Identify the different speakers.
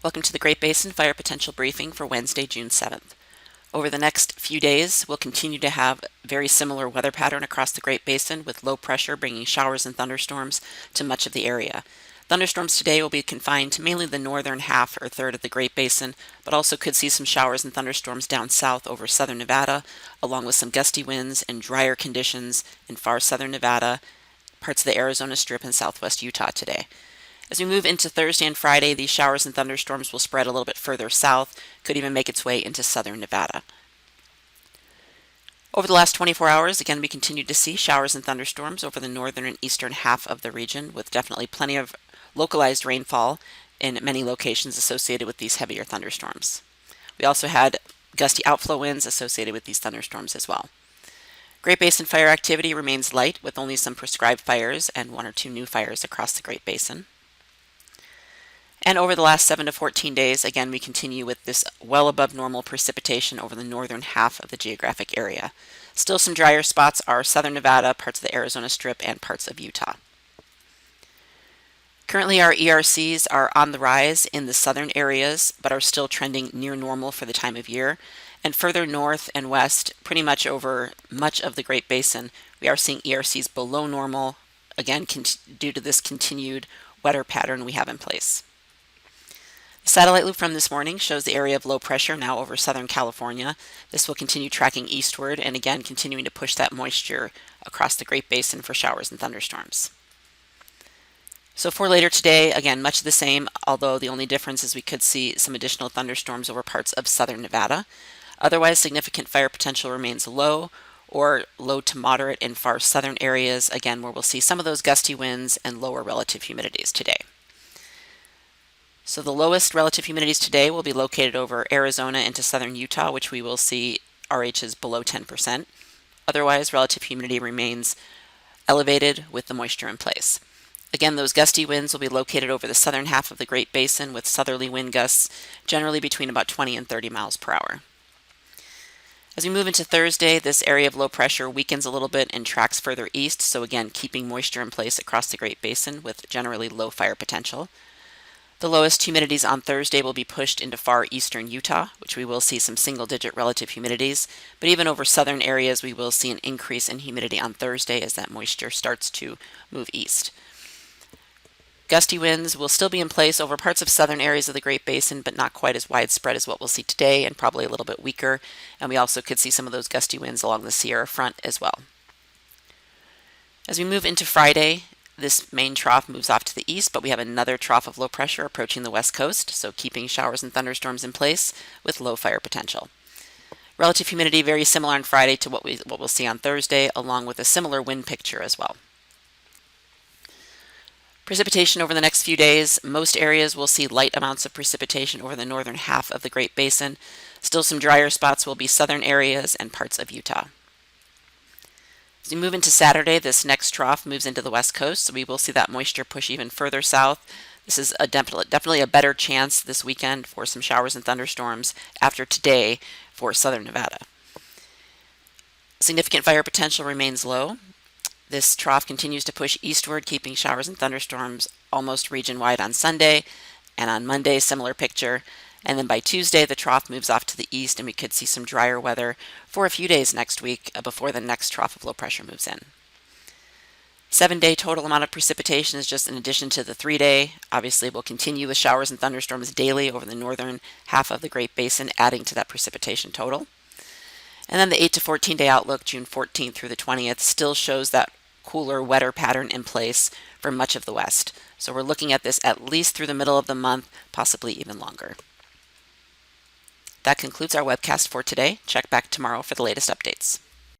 Speaker 1: Welcome to the Great Basin Fire Potential Briefing for Wednesday, June 7th. Over the next few days, we'll continue to have a very similar weather pattern across the Great Basin, with low pressure bringing showers and thunderstorms to much of the area. Thunderstorms today will be confined to mainly the northern half or third of the Great Basin, but also could see some showers and thunderstorms down south over southern Nevada, along with some gusty winds and drier conditions in far southern Nevada, parts of the Arizona Strip, and southwest Utah today. As we move into Thursday and Friday, these showers and thunderstorms will spread a little bit further south, could even make its way into southern Nevada. Over the last 24 hours, again, we continued to see showers and thunderstorms over the northern and eastern half of the region, with definitely plenty of localized rainfall in many locations associated with these heavier thunderstorms. We also had gusty outflow winds associated with these thunderstorms as well. Great Basin fire activity remains light, with only some prescribed fires and 1 or 2 new fires across the Great Basin. And over the last 7 to 14 days, again, we continue with this well above normal precipitation over the northern half of the geographic area. Still some drier spots are southern Nevada, parts of the Arizona Strip, and parts of Utah. Currently, our ERCs are on the rise in the southern areas, but are still trending near normal for the time of year. And further north and west, pretty much over much of the Great Basin, we are seeing ERCs below normal, again, due to this continued wetter pattern we have in place. The satellite loop from this morning shows the area of low pressure now over Southern California. This will continue tracking eastward and again continuing to push that moisture across the Great Basin for showers and thunderstorms. So for later today, again, much the same, although the only difference is we could see some additional thunderstorms over parts of southern Nevada. Otherwise, significant fire potential remains low or low to moderate in far southern areas, again, where we'll see some of those gusty winds and lower relative humidities today. So the lowest relative humidities today will be located over Arizona into southern Utah, which we will see RHs below 10%. Otherwise, relative humidity remains elevated with the moisture in place. Again, those gusty winds will be located over the southern half of the Great Basin, with southerly wind gusts generally between about 20 and 30 miles per hour. As we move into Thursday, this area of low pressure weakens a little bit and tracks further east, so again, keeping moisture in place across the Great Basin with generally low fire potential. The lowest humidities on Thursday will be pushed into far eastern Utah, which we will see some single-digit relative humidities, but even over southern areas we will see an increase in humidity on Thursday as that moisture starts to move east. Gusty winds will still be in place over parts of southern areas of the Great Basin, but not quite as widespread as what we'll see today, and probably a little bit weaker, and we also could see some of those gusty winds along the Sierra front as well. As we move into Friday, this main trough moves off to the east, but we have another trough of low pressure approaching the west coast, so keeping showers and thunderstorms in place with low fire potential. Relative humidity very similar on Friday to what we'll see on Thursday, along with a similar wind picture as well. Precipitation over the next few days. Most areas will see light amounts of precipitation over the northern half of the Great Basin. Still some drier spots will be southern areas and parts of Utah. As we move into Saturday, this next trough moves into the west coast, so we will see that moisture push even further south. This is definitely a better chance this weekend for some showers and thunderstorms after today for southern Nevada. Significant fire potential remains low. This trough continues to push eastward, keeping showers and thunderstorms almost region-wide on Sunday, and on Monday, similar picture. And then by Tuesday, the trough moves off to the east, and we could see some drier weather for a few days next week before the next trough of low pressure moves in. 7-day total amount of precipitation is just in addition to the 3-day. Obviously, we'll continue with showers and thunderstorms daily over the northern half of the Great Basin, adding to that precipitation total. And then the 8 to 14-day outlook, June 14th through the 20th, still shows that cooler, wetter pattern in place for much of the west. So we're looking at this at least through the middle of the month, possibly even longer. That concludes our webcast for today. Check back tomorrow for the latest updates.